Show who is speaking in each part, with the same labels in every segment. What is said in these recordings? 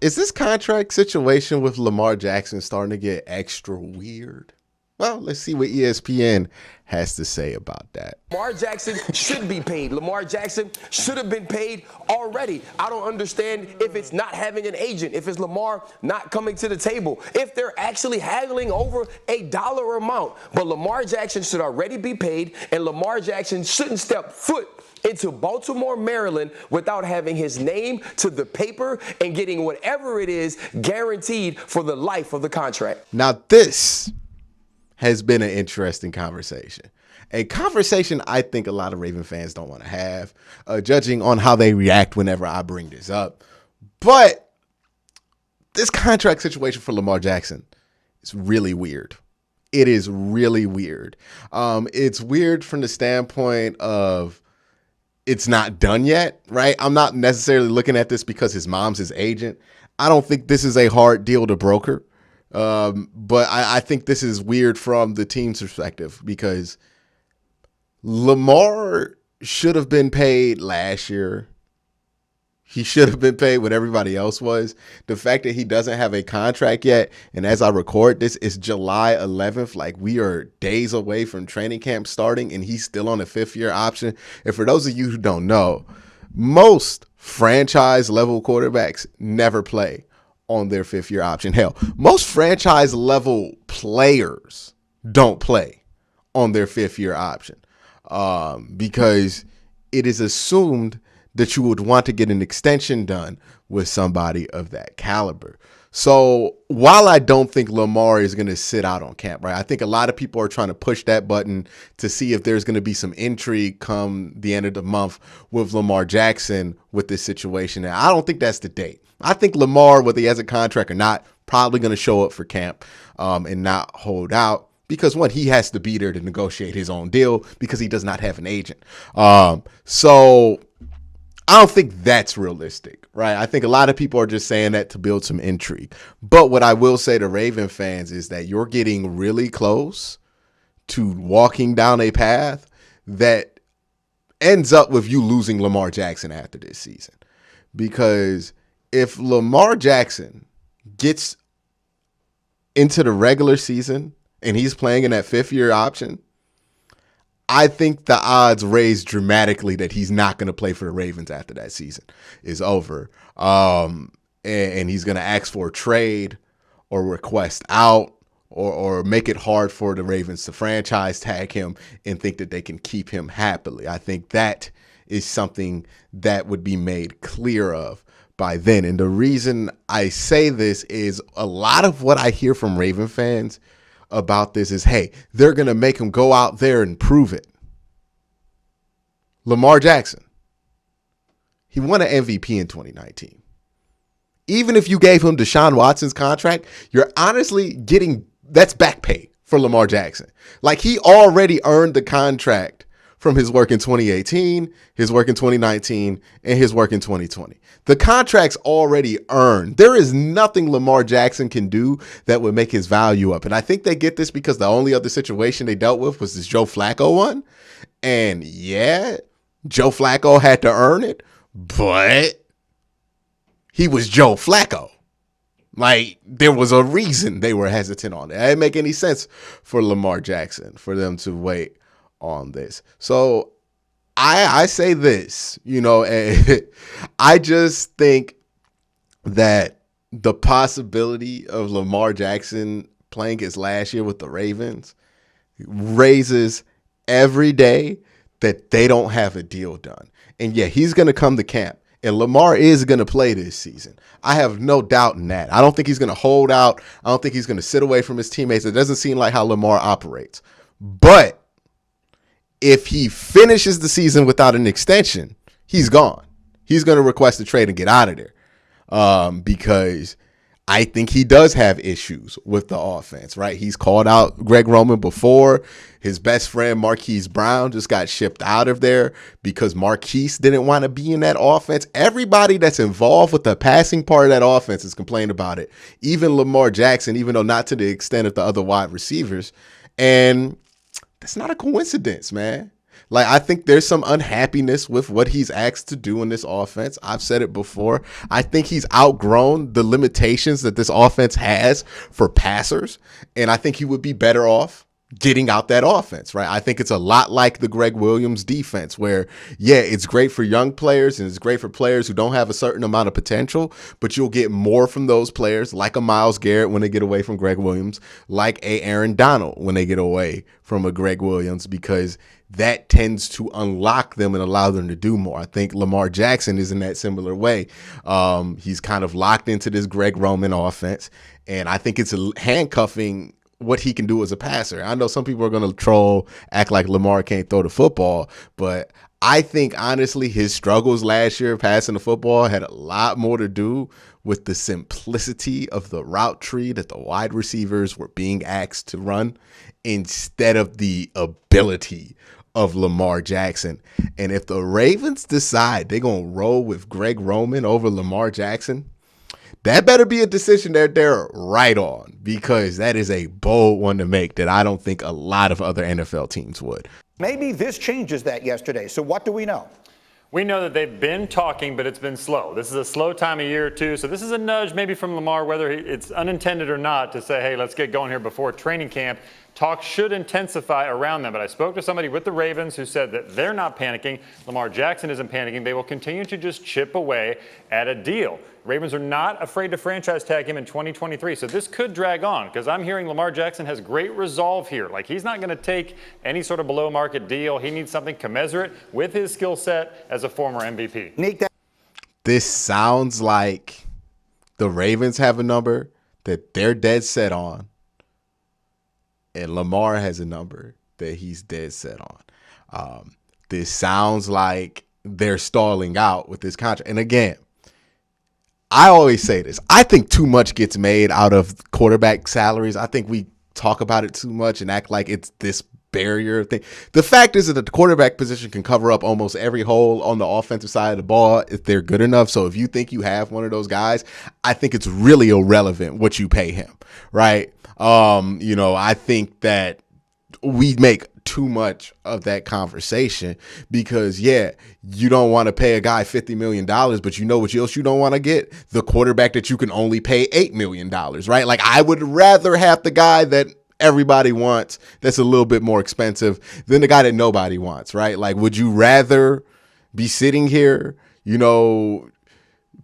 Speaker 1: Is this contract situation with Lamar Jackson starting to get extra weird? Well, let's see what ESPN has to say about that.
Speaker 2: Lamar Jackson should be paid. Lamar Jackson should have been paid already. I don't understand if it's not having an agent, if it's Lamar not coming to the table, if they're actually haggling over a dollar amount. But Lamar Jackson should already be paid, and Lamar Jackson shouldn't step foot into Baltimore, Maryland without having his name to the paper and getting whatever it is guaranteed for the life of the contract.
Speaker 1: Now, this has been an interesting conversation. A conversation I think a lot of Raven fans don't want to have, judging on how they react whenever I bring this up. But this contract situation for Lamar Jackson is really weird. It is really weird. It's weird from the standpoint of it's not done yet, right? I'm not necessarily looking at this because his mom's his agent. I don't think this is a hard deal to broker. But I think this is weird from the team's perspective because Lamar should have been paid last year. He should have been paid what everybody else was. The fact that he doesn't have a contract yet, and as I record this, it's July 11th. Like, we are days away from training camp starting, and he's still on a fifth-year option. And for those of you who don't know, most franchise-level quarterbacks never play on their fifth-year option. Hell, most franchise-level players don't play on their fifth-year option because it is assumed that you would want to get an extension done with somebody of that caliber. So while I don't think Lamar is going to sit out on camp, right? I think a lot of people are trying to push that button to see if there's going to be some intrigue come the end of the month with Lamar Jackson with this situation. And I don't think that's the date. I think Lamar, whether he has a contract or not, probably going to show up for camp and not hold out. Because, one, he has to be there to negotiate his own deal because he does not have an agent. So I don't think that's realistic, right? I think a lot of people are just saying that to build some intrigue. But what I will say to Raven fans is that you're getting really close to walking down a path that ends up with you losing Lamar Jackson after this season. Because if Lamar Jackson gets into the regular season and he's playing in that fifth-year option, I think the odds raise dramatically that he's not going to play for the Ravens after that season is over. And he's going to ask for a trade or request out or make it hard for the Ravens to franchise tag him and think that they can keep him happily. I think that is something that would be made clear of by then. And the reason I say this is a lot of what I hear from Raven fans about this is, hey, they're going to make him go out there and prove it. Lamar Jackson, he won an MVP in 2019. Even if you gave him DeShaun Watson's contract, you're honestly getting, that's back pay for Lamar Jackson. Like, he already earned the contract from his work in 2018, his work in 2019, and his work in 2020. The contract's already earned. There is nothing Lamar Jackson can do that would make his value up. And I think they get this because the only other situation they dealt with was this Joe Flacco one. And yeah, Joe Flacco had to earn it, but he was Joe Flacco. Like, there was a reason they were hesitant on it. It didn't make any sense for Lamar Jackson for them to wait on this. So I say this, I just think that the possibility of Lamar Jackson playing his last year with the Ravens raises every day that they don't have a deal done. And yeah, he's going to come to camp. And Lamar is going to play this season. I have no doubt in that. I don't think he's going to hold out. I don't think he's going to sit away from his teammates. It doesn't seem like how Lamar operates. But if he finishes the season without an extension, he's gone. He's going to request a trade and get out of there because I think he does have issues with the offense, right? He's called out Greg Roman before. His best friend, Marquise Brown, just got shipped out of there because Marquise didn't want to be in that offense. Everybody that's involved with the passing part of that offense has complained about it. Even Lamar Jackson, even though not to the extent of the other wide receivers. And that's not a coincidence, man. Like, I think there's some unhappiness with what he's asked to do in this offense. I've said it before. I think he's outgrown the limitations that this offense has for passers. And I think he would be better off getting out that offense, right? I think it's a lot like the Greg Williams defense where, yeah, it's great for young players and it's great for players who don't have a certain amount of potential, but you'll get more from those players like a Myles Garrett when they get away from Greg Williams, like a Aaron Donald when they get away from a Greg Williams, because that tends to unlock them and allow them to do more. I think Lamar Jackson is in that similar way. He's kind of locked into this Greg Roman offense, and I think it's handcuffing what he can do as a passer. I know some people are going to troll, act like Lamar can't throw the football, but I think honestly his struggles last year passing the football had a lot more to do with the simplicity of the route tree that the wide receivers were being asked to run instead of the ability of Lamar Jackson. And if the Ravens decide they're going to roll with Greg Roman over Lamar Jackson, that better be a decision that they're right on, because that is a bold one to make that I don't think a lot of other NFL teams would.
Speaker 3: Maybe this changes that yesterday. So what do we know?
Speaker 4: We know that they've been talking, but it's been slow. This is a slow time of year, too. So this is a nudge maybe from Lamar, whether it's unintended or not, to say, hey, let's get going here before training camp. Talk should intensify around them. But I spoke to somebody with the Ravens who said that they're not panicking. Lamar Jackson isn't panicking. They will continue to just chip away at a deal. Ravens are not afraid to franchise tag him in 2023. So this could drag on, because I'm hearing Lamar Jackson has great resolve here. Like, he's not going to take any sort of below market deal. He needs something commensurate with his skill set as a former MVP.
Speaker 1: This sounds like the Ravens have a number that they're dead set on, and Lamar has a number that he's dead set on. This sounds like they're stalling out with this contract. And again, I always say this. I think too much gets made out of quarterback salaries. I think we talk about it too much and act like it's this barrier thing. The fact is that the quarterback position can cover up almost every hole on the offensive side of the ball if they're good enough. So if you think you have one of those guys, I think it's really irrelevant what you pay him, right? I think that we make too much of that conversation because, yeah, you don't want to pay a guy $50 million, but you know what else you don't want to get? The quarterback that you can only pay $8 million, right? Like, I would rather have the guy that everybody wants that's a little bit more expensive than the guy that nobody wants, right? Like, would you rather be sitting here,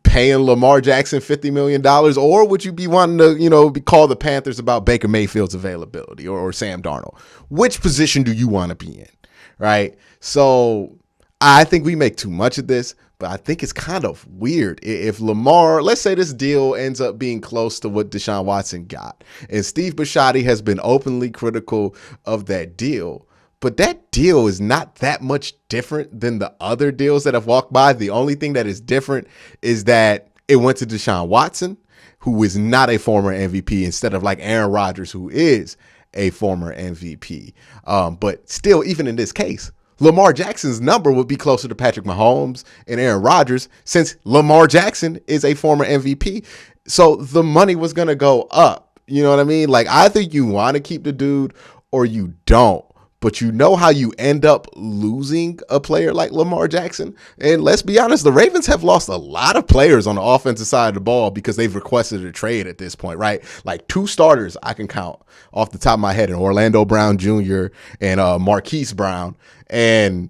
Speaker 1: paying Lamar Jackson $50 million, or would you be wanting to, call the Panthers about Baker Mayfield's availability or Sam Darnold? Which position do you want to be in, right? So I think we make too much of this, but I think it's kind of weird if Lamar, let's say this deal ends up being close to what DeShaun Watson got, and Steve Bisciotti has been openly critical of that deal. But that deal is not that much different than the other deals that have walked by. The only thing that is different is that it went to DeShaun Watson, who is not a former MVP, instead of like Aaron Rodgers, who is a former MVP. But still, even in this case, Lamar Jackson's number would be closer to Patrick Mahomes and Aaron Rodgers, since Lamar Jackson is a former MVP. So the money was going to go up. You know what I mean? Like, either you want to keep the dude or you don't. But you know how you end up losing a player like Lamar Jackson? And let's be honest, the Ravens have lost a lot of players on the offensive side of the ball because they've requested a trade at this point, right? Like 2 starters I can count off the top of my head, and Orlando Brown Jr. and Marquise Brown. And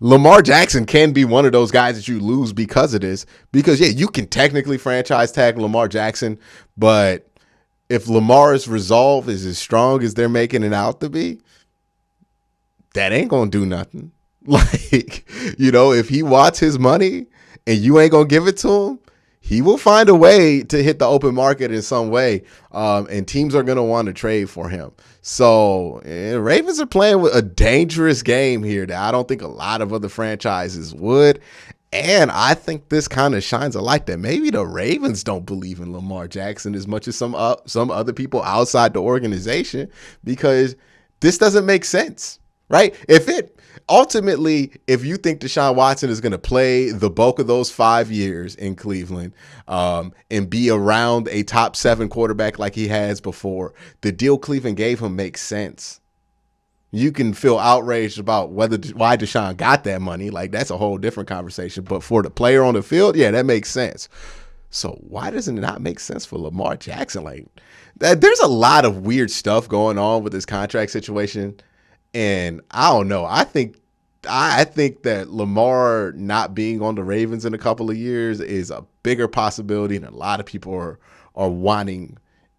Speaker 1: Lamar Jackson can be one of those guys that you lose because of this. Because, yeah, you can technically franchise tag Lamar Jackson, but if Lamar's resolve is as strong as they're making it out to be, that ain't going to do nothing. Like, if he wants his money and you ain't going to give it to him, he will find a way to hit the open market in some way. And teams are going to want to trade for him. So Ravens are playing with a dangerous game here that I don't think a lot of other franchises would. And I think this kind of shines a light that maybe the Ravens don't believe in Lamar Jackson as much as some other people outside the organization, because this doesn't make sense. Right? If you think DeShaun Watson is going to play the bulk of those 5 years in Cleveland and be around a top 7 quarterback like he has before, the deal Cleveland gave him makes sense. You can feel outraged about why DeShaun got that money. Like, that's a whole different conversation. But for the player on the field, yeah, that makes sense. So why doesn't it not make sense for Lamar Jackson? Like, there's a lot of weird stuff going on with this contract situation. And I don't know. I think that Lamar not being on the Ravens in a couple of years is a bigger possibility, and a lot of people are wanting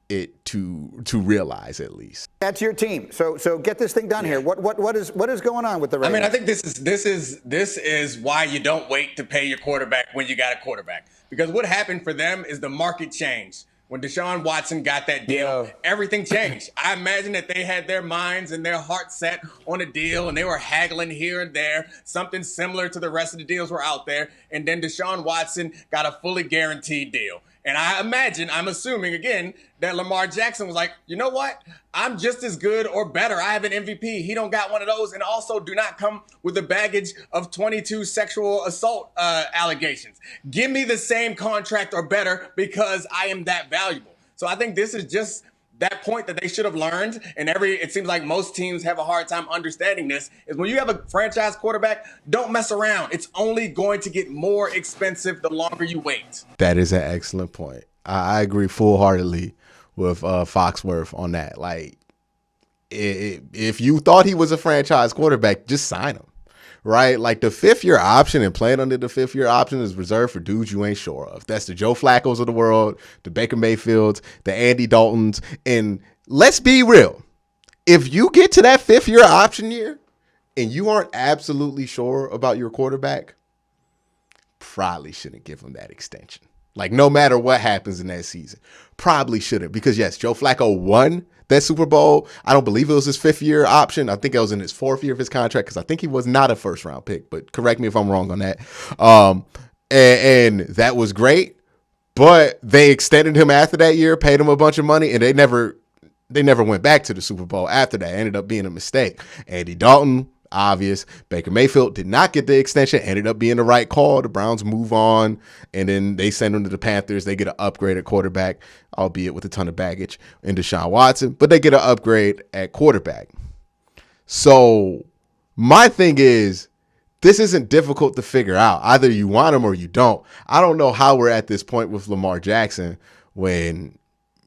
Speaker 1: it to realize, at least.
Speaker 3: That's your team. So get this thing done here. What is going on with the Ravens?
Speaker 5: I mean, I think this is why you don't wait to pay your quarterback when you got a quarterback. Because what happened for them is the market changed. When DeShaun Watson got that deal, everything changed. I imagine that they had their minds and their hearts set on a deal, and they were haggling here and there. Something similar to the rest of the deals were out there. And then DeShaun Watson got a fully guaranteed deal. And I'm assuming, again, that Lamar Jackson was like, you know what? I'm just as good or better. I have an MVP. He don't got one of those. And also do not come with the baggage of 22 sexual assault allegations. Give me the same contract or better, because I am that valuable. So I think this is just that point that they should have learned. And it seems like most teams have a hard time understanding this, is when you have a franchise quarterback, don't mess around. It's only going to get more expensive the longer you wait.
Speaker 1: That is an excellent point. I agree full-heartedly with Foxworth on that. Like, if you thought he was a franchise quarterback, just sign him, right? Like, the fifth-year option and playing under the fifth-year option is reserved for dudes you ain't sure of. That's the Joe Flacco's of the world, the Baker Mayfields, the Andy Daltons. And let's be real. If you get to that fifth-year option year and you aren't absolutely sure about your quarterback, probably shouldn't give him that extension. Like, no matter what happens in that season, probably shouldn't. Because, yes, Joe Flacco won that Super Bowl. I don't believe it was his fifth-year option. I think it was in his fourth year of his contract, because I think he was not a first-round pick. But correct me if I'm wrong on that. And that was great. But they extended him after that year, paid him a bunch of money, and they never went back to the Super Bowl after that. It ended up being a mistake. Andy Dalton, obvious. Baker Mayfield did not get the extension, ended up being the right call. The Browns move on, and then they send him to the Panthers. They get an upgrade at quarterback, albeit with a ton of baggage, in DeShaun Watson, but they get an upgrade at quarterback. So my thing is, this isn't difficult to figure out. Either you want him or you don't. I don't know how we're at this point with Lamar Jackson when,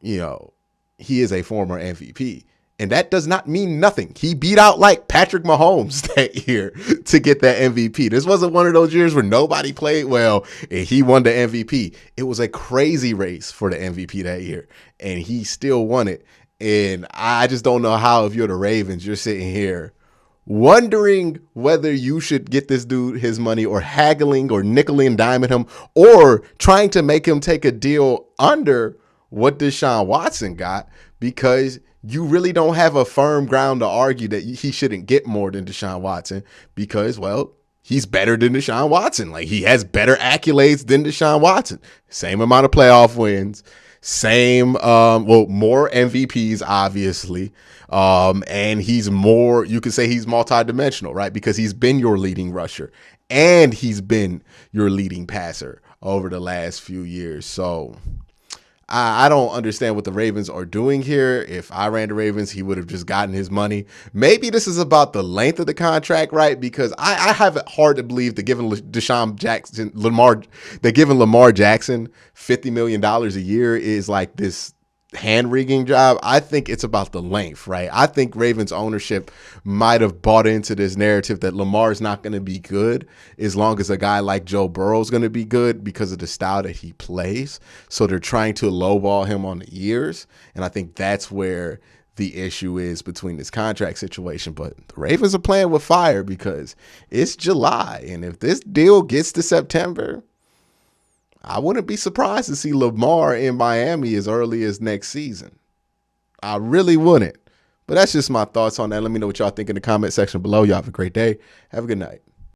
Speaker 1: he is a former MVP. And that does not mean nothing. He beat out like Patrick Mahomes that year to get that MVP. This wasn't one of those years where nobody played well and he won the MVP. It was a crazy race for the MVP that year, and he still won it. And I just don't know how, if you're the Ravens, you're sitting here wondering whether you should get this dude his money, or haggling or nickeling and diming him, or trying to make him take a deal under what DeShaun Watson got, because you really don't have a firm ground to argue that he shouldn't get more than DeShaun Watson, because, well, he's better than DeShaun Watson. Like, he has better accolades than DeShaun Watson. Same amount of playoff wins, more MVPs, obviously. And he's more, you could say he's multidimensional, right? Because he's been your leading rusher and he's been your leading passer over the last few years. So I don't understand what the Ravens are doing here. If I ran the Ravens, he would have just gotten his money. Maybe this is about the length of the contract, right? Because I have it hard to believe that giving Lamar Jackson $50 million a year is like this hand-rigging job. I think it's about the length, right? I think Ravens ownership might have bought into this narrative that Lamar's not going to be good as long as a guy like Joe Burrow's going to be good, because of the style that he plays. So they're trying to lowball him on the years. And I think that's where the issue is between this contract situation. But the Ravens are playing with fire because it's July. And if this deal gets to September, I wouldn't be surprised to see Lamar in Miami as early as next season. I really wouldn't. But that's just my thoughts on that. Let me know what y'all think in the comment section below. Y'all have a great day. Have a good night.